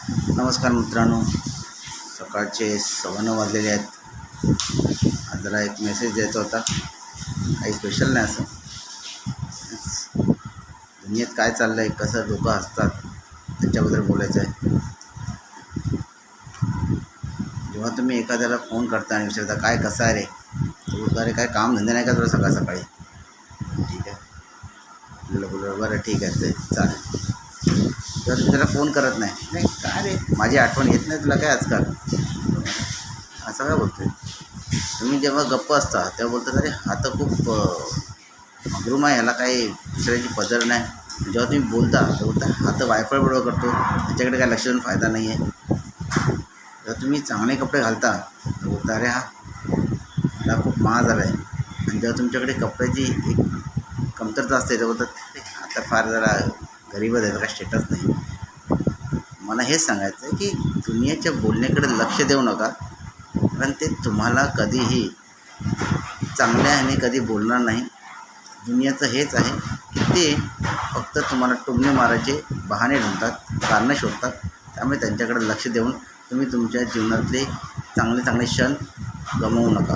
नमस्कार मित्रांनो, सकाळचे 9:15 वाजलेले आहेत. आज जरा एक मेसेज द्यायचा होता. काही स्पेशल नाही, असं दुनियेत काय चाललं आहे, कसं लोक हसतात त्याच्याबद्दल बोलायचं आहे. जेव्हा तुम्ही एखाद्याला फोन करता आणि विचारता काय कसं आहे रे, तो बोलतो अरे काय काम धंदे नाही का तुला सकाळ सकाळी. ठीक आहे, बरं ठीक आहे ते चालेल. तर तुम्ही त्याला फोन करत नाही, नाही काय रे माझी आठवण येत नाही तुला काय आजकाल, असं काय बोलतो आहे. तुम्ही जेव्हा गप्प असता तेव्हा बोलता अरे हा तर खूप मगरूम आहे, ह्याला काही दुसऱ्याची पदर नाही. जेव्हा तुम्ही बोलता तर बोलता हा तर वायफळ बरोबर करतो, त्याच्याकडे काय लक्ष देऊन फायदा नाही आहे. जेव्हा तुम्ही चांगले कपडे घालता तर बोलता अरे हा खूप महाग झाला आहे. आणि जेव्हा तुमच्याकडे कपड्याची एक कमतरता असते तेव्हा बोलतात आता फार जरा गरीबच आहे, काय स्टेटस नाही. मला हेच सांगायचं आहे की दुनियाच्या बोलण्याकडे लक्ष देऊ नका, कारण ते तुम्हाला कधीही चांगल्या ह्याने कधी बोलणार नाही. दुनियाचं हेच आहे की ते फक्त तुम्हाला टोमणे मारायचे बहाणे ढूंढतात, कारणं शोधतात. त्यामुळे त्यांच्याकडे लक्ष देऊन तुम्ही तुमच्या जीवनातले चांगले चांगले क्षण गमावू नका.